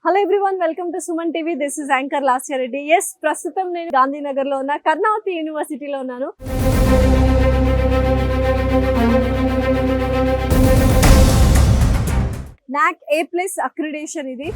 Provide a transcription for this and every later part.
Hello everyone, welcome to Suman TV. This is anchor Lasya Reddy. Yes, ప్రస్తుతం నేను గాంధీనగర్ లో ఉన్న కర్ణావతి యూనివర్సిటీలో ఉన్నాను. NAAC A+ అక్రిడేషన్ ఇది.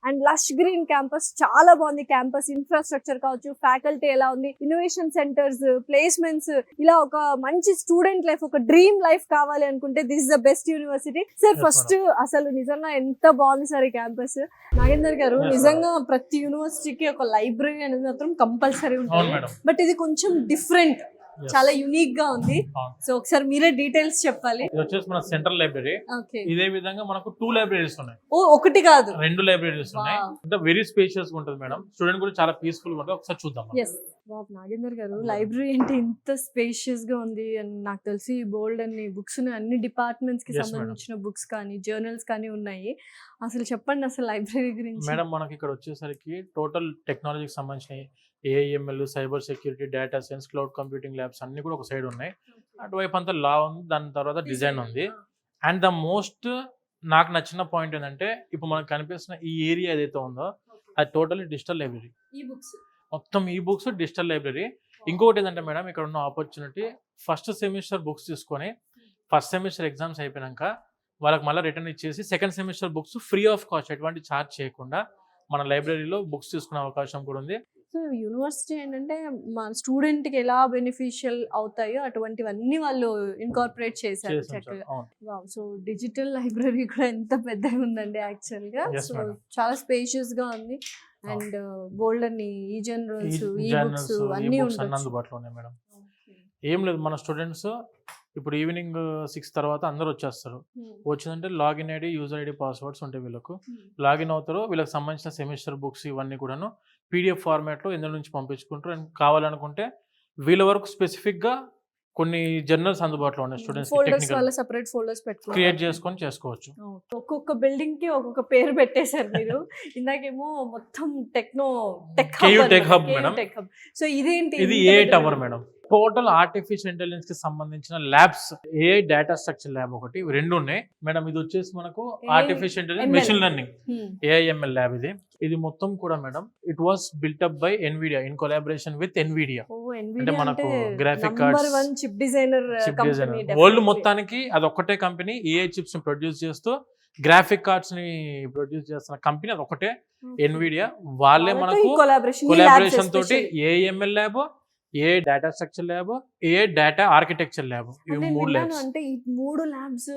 అండ్ లష్ గ్రీన్ క్యాంపస్, చాలా బాగుంది. క్యాంపస్ ఇన్ఫ్రాస్ట్రక్చర్ కావచ్చు, ఫ్యాకల్టీ ఎలా ఉంది, ఇన్నోవేషన్ సెంటర్స్, ప్లేస్మెంట్స్, ఇలా ఒక మంచి స్టూడెంట్ లైఫ్, ఒక డ్రీమ్ లైఫ్ కావాలి అనుకుంటే this is the best university. Sir, first అసలు నిజంగా ఎంత బాగుంది సార్ ఈ క్యాంపస్. నాగేందర్ గారు, నిజంగా ప్రతి యూనివర్సిటీకి ఒక లైబ్రరీ అనేది మాత్రం కంపల్సరీ ఉంటుంది. బట్ ఇది కొంచెం డిఫరెంట్, చాలా యూనిక్ గా ఉంది. సో ఒకసారి మీరే డీటెయిల్స్ చెప్పాలి. ఇది వచ్చేసి మన సెంట్రల్ లైబ్రరీ. ఇదే విధంగా మనకు 2 లైబ్రరీస్ ఉన్నాయి. ఓ, ఒకటి కాదు, 2 లైబ్రరీస్ ఉన్నాయి. అంటే వెరీ స్పేషియస్ గా ఉంటుంది మేడం. స్టూడెంట్ కూడా చాలా పీస్ఫుల్ గా ఉంటుంది. ఒకసారి చూద్దాం. నాగేందర్ గారు, లైబ్రరీ అంటే ఇంత స్పేషియస్ గా ఉంది. అండ్ నాకు తెలిసి బోల్డ్ అన్ని బుక్స్, అన్ని డిపార్ట్మెంట్స్ కి సంబంధించిన బుక్స్ కానీ జర్నల్స్ కానీ ఉన్నాయి. అసలు చెప్పండి అసలు లైబ్రరీ గురించి. మేడం, మనకి ఇక్కడ వచ్చేసరికి టోటల్ టెక్నాలజీకి సంబంధించిన AIML, cyber security, data science, cloud computing labs అన్ని కూడా ఒక సైడ్ ఉన్నాయి. అటువైపు అంతా లా ఉంది, దాని తర్వాత డిజైన్ ఉంది. అండ్ ద మోస్ట్ నాకు నచ్చిన పాయింట్ ఏంటంటే, ఇప్పుడు మనకు కనిపిస్తున్న ఈ ఏరియా ఏదైతే ఉందో అది టోటల్లీ డిజిటల్ లైబ్రరీ. మొత్తం ఈ బుక్స్ డిజిటల్ లైబ్రరీ. ఇంకొకటి ఏంటంటే మేడం, ఇక్కడ ఉన్న ఆపర్చునిటీ, ఫస్ట్ సెమిస్టర్ బుక్స్ తీసుకొని ఫస్ట్ సెమిస్టర్ ఎగ్జామ్స్ అయిపోయాక వాళ్ళకి మళ్ళీ రిటర్న్ ఇచ్చేసి second semester books free of cost, ఎటువంటి ఛార్జ్ చేయకుండా మన లైబ్రరీలో బుక్స్ తీసుకునే అవకాశం కూడా ఉంది. సో యూనివర్సిటీ ఏంటంటే మన స్టూడెంట్కి ఎలా బెనిఫిషియల్ అవుతాయో అటువంటివన్నీ వాళ్ళు ఇన్కార్పొరేట్ చేశారు చక్కగా. సో డిజిటల్ లైబ్రరీ కూడా ఎంత పెద్దగా ఉందండి యాక్చువల్గా. సో చాలా స్పేషియస్ గా ఉంది. అండ్ బోల్డ్ అన్ని ఈ జర్నల్స్, ఈ బుక్స్ అన్ని అందుబాటులో ఉన్నాయి మేడం. ఏం లేదు, మన స్టూడెంట్స్ ఇప్పుడు ఈవినింగ్ 6 తర్వాత అందరూ వచ్చేస్తారు. వచ్చిందంటే login ID, user ID, passwords ఉంటాయి. వీళ్ళకు లాగిన్ అవుతారు. వీళ్ళకి సంబంధించిన సెమిస్టర్ బుక్స్ ఇవన్నీ కూడాను PDF ఫార్మాట్లో ఇందులో నుంచి పంపించుకుంటారు. అండ్ కావాలనుకుంటే వీళ్ళ వరకు స్పెసిఫిక్గా కొన్ని జర్నల్స్ అందుబాటులో ఉన్నాయి. స్టూడెంట్స్ సెపరేట్ ఫోల్డర్స్ క్రియేట్ చేసుకొని చేసుకోవచ్చు. ఒక్కొక్క బిల్డింగ్ కి ఒక్కొక్క పేరు పెట్టేశారు మీరు. ఇందాకేమో మొత్తం టెక్ హబ్ మేడం. సో ఇదేంటి? ఇది AI tower madam. Total artificial intelligence కి సంబంధించిన labs, AI data structure lab ఒకటి, 2 ఉన్నాయి మేడం. ఇది వచ్చేసి మనకు artificial intelligence machine learning AIML lab. ఇది మొత్తం కూడా madam it was built up by NVIDIA in collaboration with NVIDIA. అంటే మనకు graphic cards, chip designer world మొత్తానికి అది ఒక్కటే కంపెనీ AI చిప్స్ ని ప్రొడ్యూస్ చేస్తూ గ్రాఫిక్ కార్డ్స్ ని ప్రొడ్యూస్ చేస్తున్న కంపెనీ అది ఒకటే, NVIDIA. వాళ్ళే మనకు కొలాబరేషన్ తోటి AIML lab, AI data structure lab, AI data architecture lab, ఈ 3 ల్యాబ్స్. అంటే ఈ 3 ల్యాబ్స్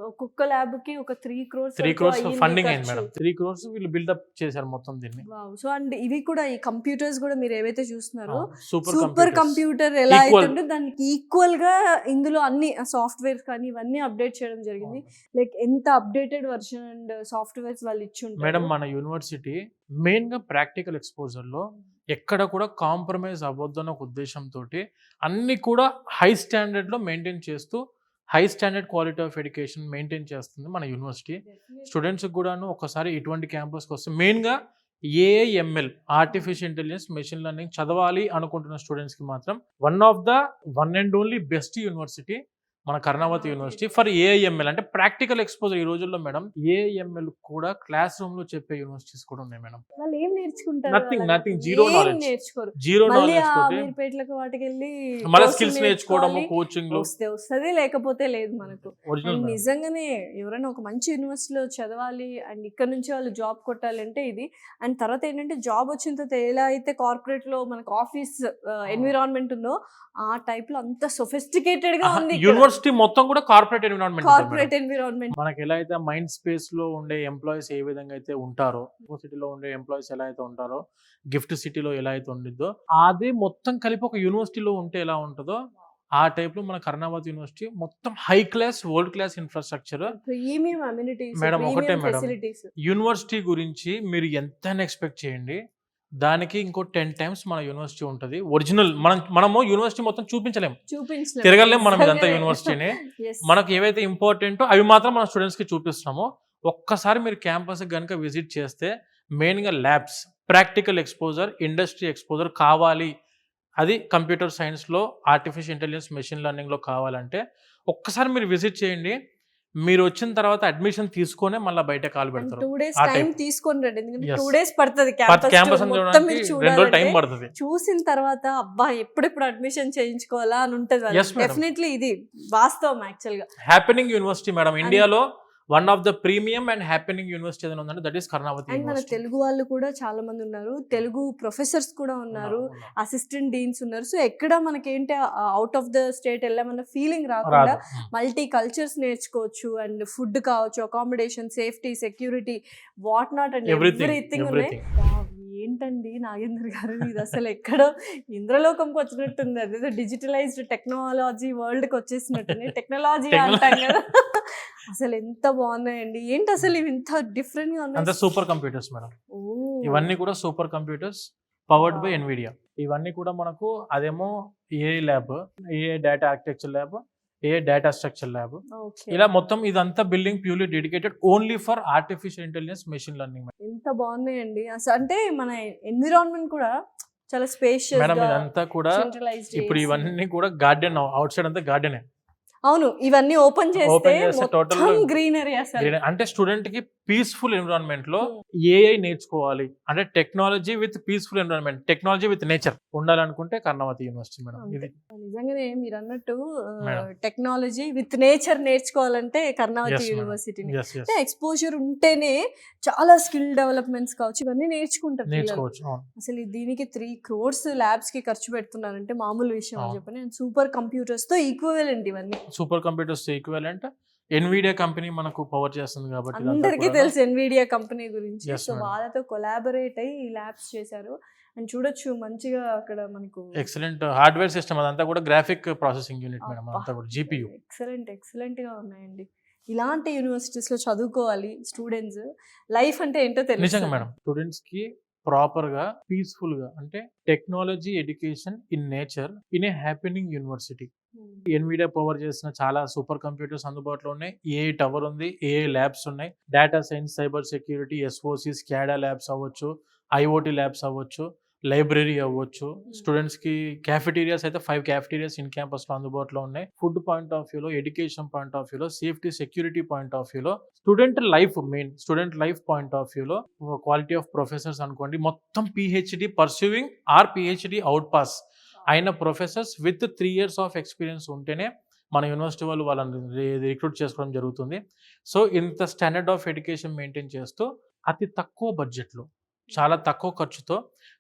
ఒక్కొక్క ల్యాబ్ కి ఒక 3 crores ఫండింగ్ అయింది మేడం. 3 crores వీళ్ళు బిల్డప్ చేశారు మొత్తం దీన్ని. సో అండ్ ఇవి కూడా ఈ కంప్యూటర్స్ కూడా మీరు ఏవైతే చూస్తున్నారో సూపర్ కంప్యూటర్ ఎలా అయితే దానికి ఈక్వల్ గా ఇందులో అన్ని సాఫ్ట్వేర్స్ కానీ ఇవన్నీ అప్డేట్ చేయడం జరిగింది. లైక్ ఎంత అప్డేటెడ్ వర్షన్ అండ్ సాఫ్ట్వేర్స్ వాళ్ళు ఇచ్చి ఉంటారు. మేడం, మన యూనివర్సిటీ మెయిన్ గా ప్రాక్టికల్ ఎక్స్పోజర్ లో ఎక్కడ కూడా కాంప్రమైజ్ అవ్వద్దన్న ఒక ఉద్దేశంతో అన్ని కూడా హై స్టాండర్డ్లో మెయింటైన్ చేస్తూ high standard quality of education maintain చేస్తుంది మన యూనివర్సిటీ. స్టూడెంట్స్కి కూడాను ఒకసారి ఇటువంటి క్యాంపస్కి వస్తే మెయిన్గా AIML artificial intelligence, machine learning చదవాలి అనుకుంటున్న స్టూడెంట్స్కి మాత్రం one and only best university మన కర్ణావతి యూనివర్సిటీ ఫర్ AIML. అంటే ప్రాక్టికల్ ఎక్స్పోజర్ ఈ రోజుల్లో మేడం AIML కూడా క్లాస్ రూమ్ లో చెప్పే యూనివర్సిటీస్ కూడా ఉన్నాయి మేడం. వాళ్ళు ఏం నేర్చుకుంటారు? నథింగ్ జీరో నాలెడ్జ్ వాటికి వెళ్ళి మళ్ళీ స్కిల్స్ నేర్చుకోవడము, కోచింగ్ లో వస్తుంది, లేకపోతే లేదు మనకు. నిజంగానే ఎవరైనా ఒక మంచి యూనివర్సిటీలో చదవాలి అండ్ ఇక్కడ నుంచి వాళ్ళు జాబ్ కొట్టాలి అంటే ఇది. అండ్ తర్వాత ఏంటంటే జాబ్ వచ్చిన తర్వాత ఎలా అయితే కార్పొరేట్ లో మనకు ఆఫీస్ ఎన్విరాన్మెంట్ ఉందో ఆ టైప్ లో అంత సొఫిస్టికేటెడ్ గా ఉంది యూనివర్సిటీ మొత్తం కూడా. కార్పొరేట్ ఎన్విరాన్మెంట్ మనకి ఎలా అయితే మైండ్ స్పేస్ లో ఉండే ఎంప్లాయీస్ ఏ విధంగా అయితే ఉంటారో, సిటీలో ఉండే ఎంప్లాయీస్ ఎలా అయితే ఉంటారో, గిఫ్ట్ సిటీలో ఎలా అయితే ఉండిద్దో అది మొత్తం కలిపి ఒక యూనివర్సిటీలో ఉంటే ఎలా ఉంటుందో ఆ టైప్ లో మన కర్ణావతి యూనివర్సిటీ మొత్తం high class, world class infrastructure, premium amenities. Madam ఒకటే మేడం, యూనివర్సిటీ గురించి మీరు ఎంత ఎక్స్పెక్ట్ చేయండి, దానికి ఇంకో 10 times మన యూనివర్సిటీ ఉంటుంది. ఒరిజినల్ మనము యూనివర్సిటీ మొత్తం చూపించలేము, తిరగలేము మనం ఇదంతా యూనివర్సిటీని. మనకు ఏవైతే ఇంపార్టెంటో అవి మాత్రం మన స్టూడెంట్స్ కి చూపిస్తున్నాము. ఒక్కసారి మీరు క్యాంపస్ కనుక విజిట్ చేస్తే మెయిన్గా labs, practical exposure, industry exposure కావాలి అది కంప్యూటర్ సైన్స్లో ఆర్టిఫిషియల్ ఇంటెలిజెన్స్ మెషిన్ లెర్నింగ్లో కావాలంటే ఒక్కసారి మీరు విజిట్ చేయండి. మీరు వచ్చిన తర్వాత అడ్మిషన్ తీసుకొనే మళ్ళీ బయట కాల్ పెడతారు. 2 days ఆ టైం type. తీసుకొని రండి, ఎందుకంటే Yes. 2 days పడుతుంది క్యాంపస్ క్యాంపస్ అని మొత్తం మీరు చూడడానికి 2 రోజులు టైం చూడాలంటే. పడుతుంది. చూసిన తర్వాత అబ్బా ఎప్పుడెప్పుడు అడ్మిషన్ చేయించుకోవాలా అని ఉంటది. Yes, madam. డెఫినెట్లీ ఇది వాస్తవం యాక్చువల్ గా. హ్యాపెనింగ్ యూనివర్సిటీ మేడం, ఇండియాలో one of the premium and happening university ఏదైనా ఉందంటే దట్ ఈస్ కర్ణావతి అండ్ మన యూనివర్సిటీ. తెలుగు వాళ్ళు కూడా చాలా మంది ఉన్నారు, తెలుగు ప్రొఫెసర్స్ కూడా ఉన్నారు, అసిస్టెంట్ డీన్స్ ఉన్నారు. సో ఎక్కడ మనకేంటి అవుట్ ఆఫ్ ద స్టేట్ వెళ్ళామన్న ఫీలింగ్ రాకుండా మల్టీ కల్చర్స్ నేర్చుకోవచ్చు. అండ్ ఫుడ్ కావచ్చు, accommodation, safety, security, what not and everything ఉన్నాయి. ఏంటండి నాగేంద్ర గారు, ఇది అసలు ఎక్కడో ఇంద్రలోకంకి వచ్చినట్టుంది. అదేదో డిజిటలైజ్డ్ టెక్నాలజీ వరల్డ్ కి వచ్చేసినట్టుంది. టెక్నాలజీ అంటాం కదా, అసలు ఎంత బాగున్నాయండి. ఏంటి అసలు ఇవి ఇంత డిఫరెంట్ గా అంత ఉన్నాయి. సూపర్ కంప్యూటర్స్ మేడం, ఓ, ఇవన్నీ కూడా super computers powered by Nvidia. ఇవన్నీ కూడా మనకు అదేమో AI lab, AI data architecture lab, AI data structure lab, okay. ఇలా మొత్తం ఇదంతా building purely dedicated only for artificial intelligence machine learning. ఎంత బాగున్నాయండి అసలు. అంటే మన ఎన్విరాన్మెంట్ కూడా చాలా స్పేషియస్ మేడం గా, ఇదంతా కూడా centralized ఇప్పుడు AC. ఇవన్నీ కూడా గార్డెన్, అవుట్ సైడ్ అంతా గార్డెనే. అవును, ఇవన్నీ ఓపెన్ చేస్తే టోటల్ మొత్తం గ్రీనరీ అసలు. అంటే స్టూడెంట్ కి పీస్ఫుల్ ఎన్విరాన్మెంట్ లో Hmm. ఏఐ నేర్చుకోవాలి అంటే technology with peaceful environment, technology with nature ఉండాలనుకుంటే కర్ణావతి యూనివర్సిటీ మేడం. ఇది నిజంగానే మీరు అన్నట్టు Madam. టెక్నాలజీ విత్ నేచర్ నేర్చుకోవాలంటే కర్ణావతి Yes, madam. యూనివర్సిటీని. yes yes అంటే ఎక్స్పోజర్ ఉంటేనే చాలా స్కిల్ డెవలప్మెంట్స్ కావచ్చు, ఇవన్నీ నేర్చుకుంటారు పిల్లలు. నేర్చుకోవచ్చు. అవును. అసలు దీనికి 3 crores ల్యాబ్స్ కి ఖర్చు పెడుతున్నారంటే మామూలు విషయం అని అవును. చెప్పని. అండ్ సూపర్ కంప్యూటర్స్ తో ఈక్వలెంట్ ఇవన్నీ. Super computers equivalent Nvidia company మనకు పవర్ చేస్తుంది కాబట్టి ఇదంతా అందరికీ కూడా. తెలుసు ఎన్విడియా కంపెనీ గురించి. Yes, so madam. వాళ్ళతో కొలాబరేట్ అయ్యి ఈ ల్యాబ్స్ చేశారు. అండ్ చూడొచ్చు మంచిగా అక్కడ మనకు ఎక్సలెంట్ హార్డ్వేర్ సిస్టమ్, అదంతా కూడా గ్రాఫిక్ ప్రాసెసింగ్ యూనిట్ మేడం, అంతా కూడా జీపీయూ. ఎక్సలెంట్ గా ఉన్నాయండి. ఇలాంటి యూనివర్సిటీస్ లో చదువుకోవాలి స్టూడెంట్స్. లైఫ్ అంటే ఏంటో నిజంగా తెలుసు. మేడం, స్టూడెంట్స్ కి ప్రాపర్ గా పీస్ఫుల్ గా అంటే technology education in nature in a happening university. Nvidia power చేసిన చాలా సూపర్ కంప్యూటర్స్ అందుబాటులో ఉన్నాయి. ఏఐ టవర్ ఉంది, ఏఐ ల్యాబ్స్ ఉన్నాయి, data science, cyber security, SOC, స్కాడా labs అవ్వచ్చు, ఐఓటీ ల్యాబ్స్ అవ్వచ్చు, లైబ్రరీ అవ్వచ్చు. స్టూడెంట్స్ కి క్యాఫెటీరియాస్ అయితే 5 క్యాఫెటీరియాస్ ఇన్ క్యాంపస్ లో అందుబాటులో ఉన్నాయి. ఫుడ్ పాయింట్ ఆఫ్ వ్యూలో, ఎడ్యుకేషన్ పాయింట్ ఆఫ్ వ్యూలో, సేఫ్టీ సెక్యూరిటీ పాయింట్ ఆఫ్ వ్యూలో, స్టూడెంట్ లైఫ్ పాయింట్ ఆఫ్ వ్యూలో, క్వాలిటీ ఆఫ్ ప్రొఫెసర్స్ అనుకోండి, మొత్తం PhD pursuing or PhD out pass అయిన professors with 3 years of experience ఉంటేనే మన యూనివర్సిటీ వాళ్ళు వాళ్ళని రిక్రూట్ చేసుకోవడం జరుగుతుంది. సో ఇంత స్టాండర్డ్ ఆఫ్ ఎడ్యుకేషన్ మెయింటైన్ చేస్తూ అతి తక్కువ బడ్జెట్లో, చాలా తక్కువ ఖర్చుతో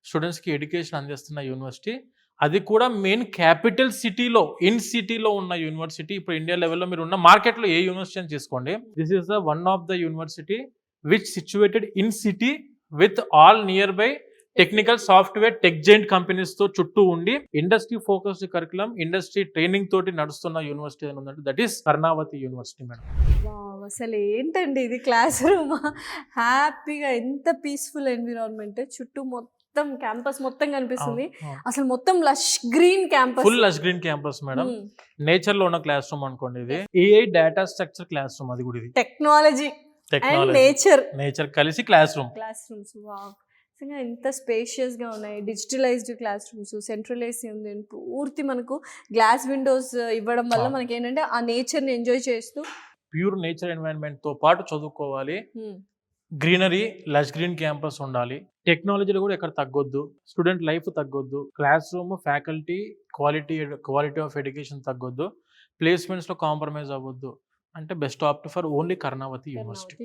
స్టూడెంట్స్కి ఎడ్యుకేషన్ అందిస్తున్న యూనివర్సిటీ, అది కూడా మెయిన్ క్యాపిటల్ సిటీలో, ఇన్ సిటీలో ఉన్న యూనివర్సిటీ. ఇప్పుడు ఇండియా లెవెల్లో మీరు ఉన్న మార్కెట్లో ఏ యూనివర్సిటీ అని తీసుకోండి, this is the one of the university which situated in city with all near by technical software tech giant companies తో చుట్టూ ఉండి industry focused curriculum, industry training తోటి నడుస్తున్న యూనివర్సిటీ అని ఉందంటే that is Karnavati university madam. Wow, అసలు ఏంటండి ఇది క్లాస్ రూమ్. హ్యాపీగా ఎంత పీస్ఫుల్ ఎన్విరాన్మెంట్, చుట్టూ మొత్తం క్యాంపస్ మొత్తం కనిపిస్తుంది. అసలు మొత్తం lush green campus, full lush green campus madam. Nature లో ఉన్న క్లాస్ రూమ్ అనుకోండి, ఇది AI data structure class room, అది కూడా ఇది టెక్నాలజీ అండ్ టెక్నాలజీ నేచర్ కలిసి క్లాస్ రూమ్. వావ్, నిజంగా ఎంత స్పేషియస్ గా ఉన్నాయి. Digitalised class rooms, central AC ఉంది, పూర్తి మనకు గ్లాస్ విండోస్ ఇవ్వడం వల్ల మనకి ఏంటంటే ఆ నేచర్ ని ఎంజాయ్ చేస్తూ ప్యూర్ నేచర్ ఎన్వైరన్మెంట్ తో పాటు చదువుకోవాలి. గ్రీనరీ, లష్ గ్రీన్ క్యాంపస్ ఉండాలి. టెక్నాలజీలో కూడా ఎక్కడ తగ్గొద్దు, స్టూడెంట్ లైఫ్ తగ్గొద్దు, class room faculty quality of education తగ్గొద్దు, ప్లేస్మెంట్స్ లో కాంప్రమైజ్ అవ్వద్దు. అంటే best opt for only Karnavati university.